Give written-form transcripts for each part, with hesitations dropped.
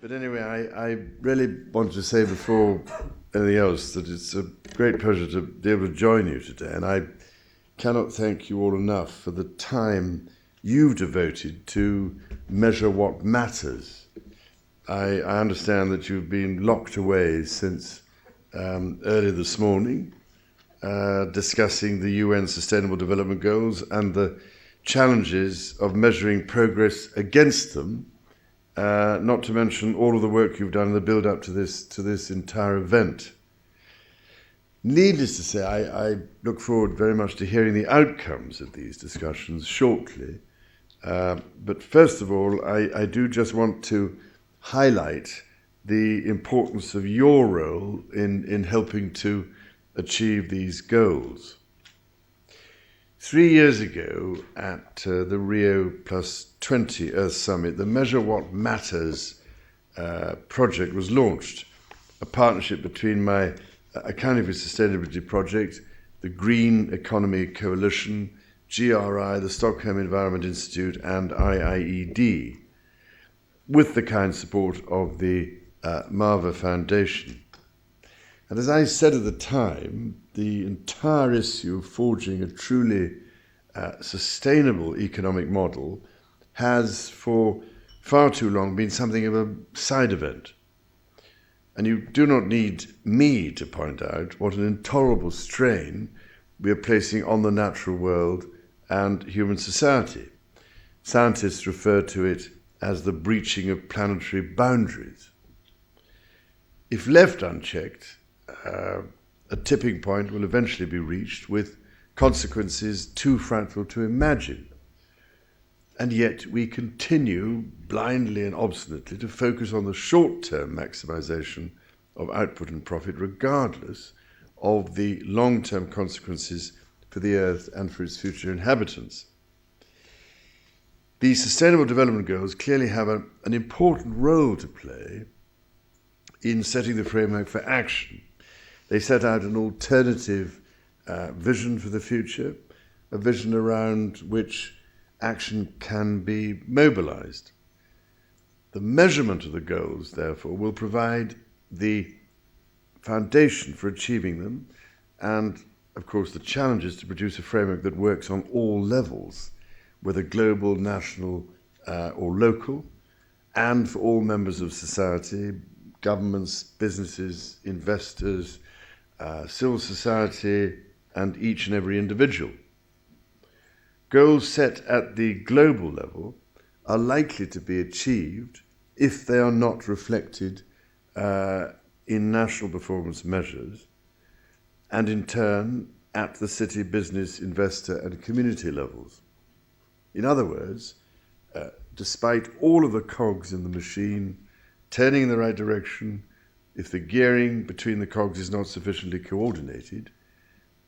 But anyway, I really want to say before anything else that it's a great pleasure to be able to join you today, and I cannot thank you all enough for the time you've devoted to measure what matters. I understand that you've been locked away since early this morning, discussing the UN Sustainable Development Goals and the challenges of measuring progress against them, not to mention all of the work you've done in the build-up to this entire event. Needless to say, I look forward very much to hearing the outcomes of these discussions shortly. But first of all, I do just want to highlight the importance of your role in helping to achieve these goals. 3 years ago at the Rio +20 Earth Summit, the Measure What Matters project was launched, a partnership between my Accounting for Sustainability project, the Green Economy Coalition, GRI, the Stockholm Environment Institute, and IIED, with the kind support of the Marva Foundation. And as I said at the time, the entire issue of forging a truly sustainable economic model has for far too long been something of a side event. And you do not need me to point out what an intolerable strain we are placing on the natural world and human society. Scientists refer to it as the breaching of planetary boundaries. If left unchecked, a tipping point will eventually be reached with consequences too frightful to imagine. And yet we continue blindly and obstinately to focus on the short-term maximization of output and profit, regardless of the long-term consequences for the Earth and for its future inhabitants. The Sustainable Development Goals clearly have an important role to play in setting the framework for action. They set out an alternative vision for the future, a vision around which action can be mobilized. The measurement of the goals, therefore, will provide the foundation for achieving them and, of course, the challenge is to produce a framework that works on all levels, whether global, national, or local, and for all members of society, governments, businesses, investors, civil society, and each and every individual. Goals set at the global level are likely to be achieved if they are not reflected in national performance measures, and in turn at the city, business, investor, and community levels. In other words, despite all of the cogs in the machine turning in the right direction, if the gearing between the cogs is not sufficiently coordinated,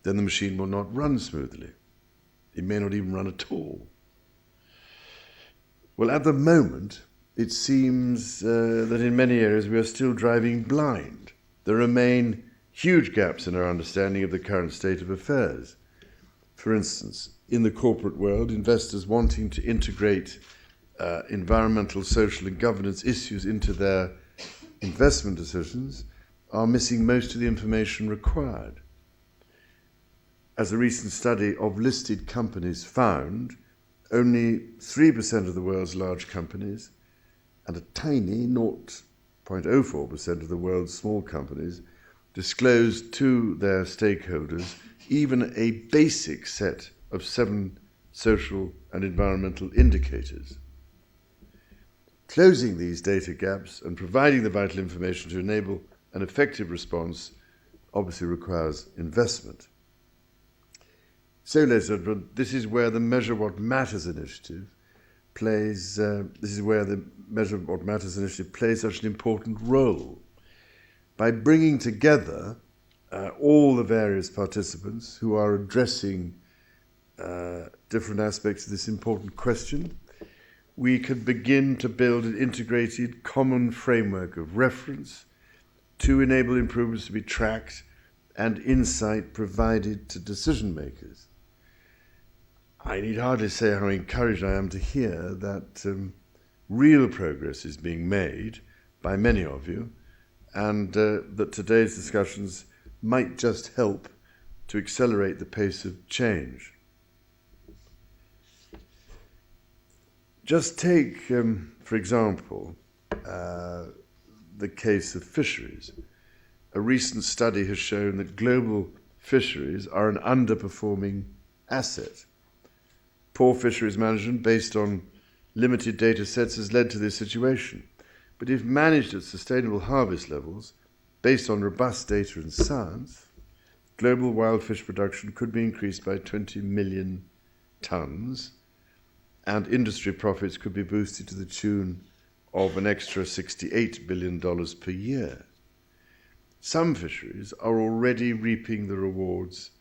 then the machine will not run smoothly. It may not even run at all. Well, at the moment, it seems that in many areas we are still driving blind. There remain huge gaps in our understanding of the current state of affairs. For instance, in the corporate world, investors wanting to integrate environmental, social, and governance issues into their investment decisions are missing most of the information required. As a recent study of listed companies found, only 3% of the world's large companies and a tiny 0.04% of the world's small companies disclosed to their stakeholders even a basic set of 7 social and environmental indicators. Closing these data gaps and providing the vital information to enable an effective response obviously requires investment. So, ladies and gentlemen, this is where the Measure What Matters initiative plays such an important role. By bringing together all the various participants who are addressing different aspects of this important question, we can begin to build an integrated common framework of reference to enable improvements to be tracked and insight provided to decision makers. I need hardly say how encouraged I am to hear that real progress is being made by many of you, and that today's discussions might just help to accelerate the pace of change. Just take, for example, the case of fisheries. A recent study has shown that global fisheries are an underperforming asset. Poor fisheries management based on limited data sets has led to this situation. But if managed at sustainable harvest levels, based on robust data and science, global wild fish production could be increased by 20 million tonnes, and industry profits could be boosted to the tune of an extra $68 billion per year. Some fisheries are already reaping the rewards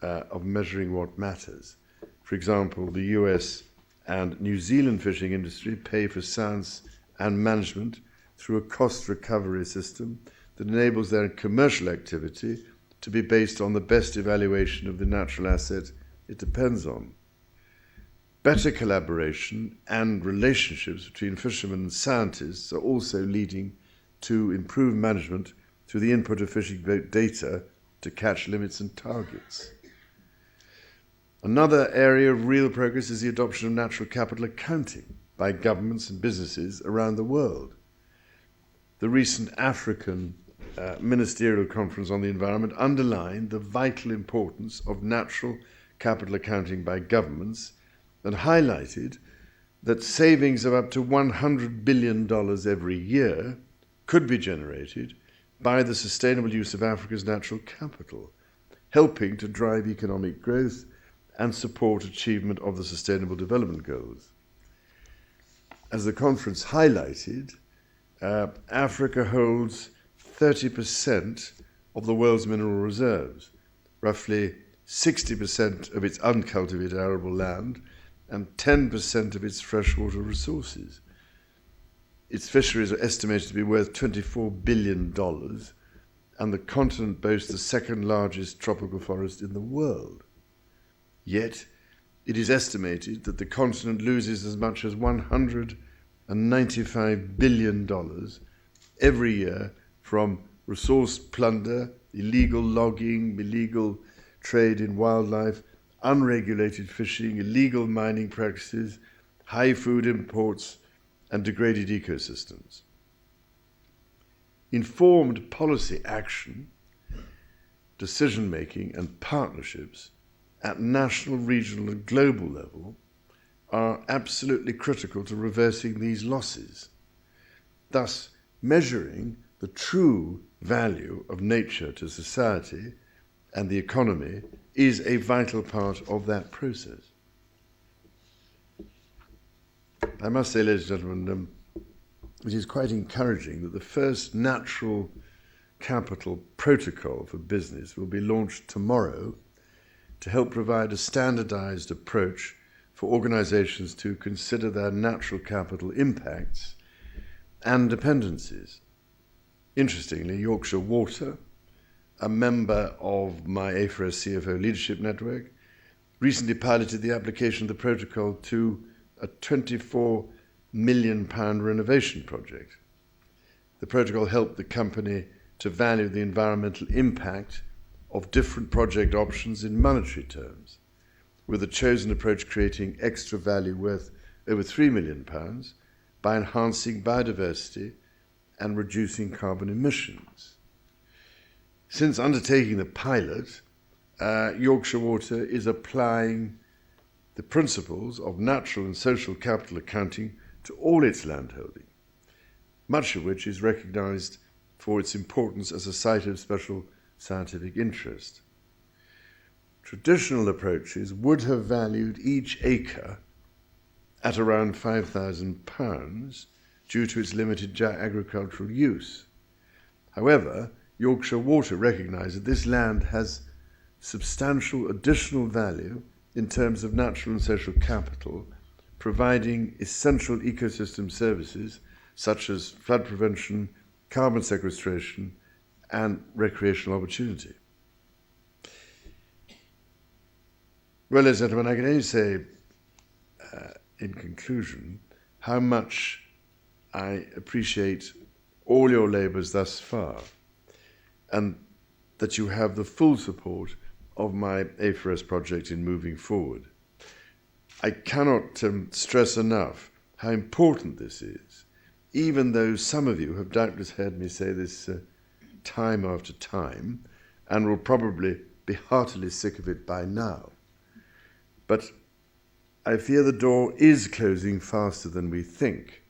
of measuring what matters. For example, the US and New Zealand fishing industry pay for science and management through a cost recovery system that enables their commercial activity to be based on the best evaluation of the natural asset it depends on. Better collaboration and relationships between fishermen and scientists are also leading to improved management through the input of fishing boat data to catch limits and targets. Another area of real progress is the adoption of natural capital accounting by governments and businesses around the world. The recent African Ministerial Conference on the Environment underlined the vital importance of natural capital accounting by governments and highlighted that savings of up to $100 billion every year could be generated by the sustainable use of Africa's natural capital, helping to drive economic growth and support achievement of the Sustainable Development Goals. As the conference highlighted, Africa holds 30% of the world's mineral reserves, roughly 60% of its uncultivated arable land, and 10% of its freshwater resources. Its fisheries are estimated to be worth $24 billion, and the continent boasts the second largest tropical forest in the world. Yet, it is estimated that the continent loses as much as $195 billion every year from resource plunder, illegal logging, illegal trade in wildlife, unregulated fishing, illegal mining practices, high food imports, and degraded ecosystems. Informed policy action, decision-making, and partnerships at national, regional, and global level are absolutely critical to reversing these losses. Thus, measuring the true value of nature to society and the economy is a vital part of that process. I must say, ladies and gentlemen, it is quite encouraging that the first natural capital protocol for business will be launched tomorrow to help provide a standardized approach for organizations to consider their natural capital impacts and dependencies. Interestingly, Yorkshire Water, a member of my A4S CFO Leadership Network, recently piloted the application of the protocol to a £24 million renovation project. The protocol helped the company to value the environmental impact of different project options in monetary terms, with the chosen approach creating extra value worth over £3 million by enhancing biodiversity and reducing carbon emissions. Since undertaking the pilot, Yorkshire Water is applying the principles of natural and social capital accounting to all its landholding, much of which is recognised for its importance as a site of special scientific interest. Traditional approaches would have valued each acre at around £5,000 due to its limited agricultural use. However, Yorkshire Water recognised that this land has substantial additional value in terms of natural and social capital, providing essential ecosystem services such as flood prevention, carbon sequestration, and recreational opportunity. Well, ladies and gentlemen, I can only say in conclusion how much I appreciate all your labours thus far, and that you have the full support of my A4S project in moving forward. I cannot stress enough how important this is, even though some of you have doubtless heard me say this time after time, and will probably be heartily sick of it by now. But I fear the door is closing faster than we think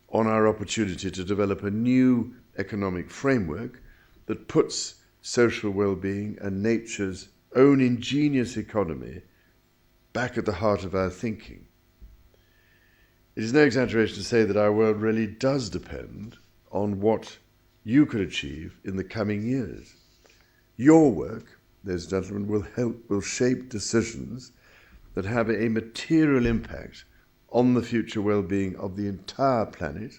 on our opportunity to develop a new economic framework that puts social well-being and nature's own ingenious economy back at the heart of our thinking. It is no exaggeration to say that our world really does depend on what you could achieve in the coming years. Your work, ladies and gentlemen, will shape decisions that have a material impact on the future well-being of the entire planet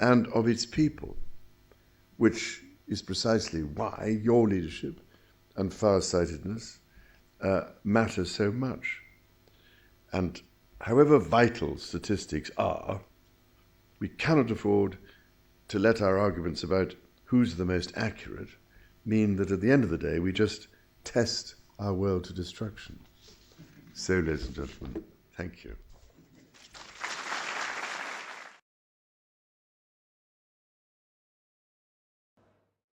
and of its people, which is precisely why your leadership and far-sightedness matter so much. And however vital statistics are, we cannot afford to let our arguments about who's the most accurate mean that at the end of the day we just test our world to destruction. So, ladies and gentlemen, thank you.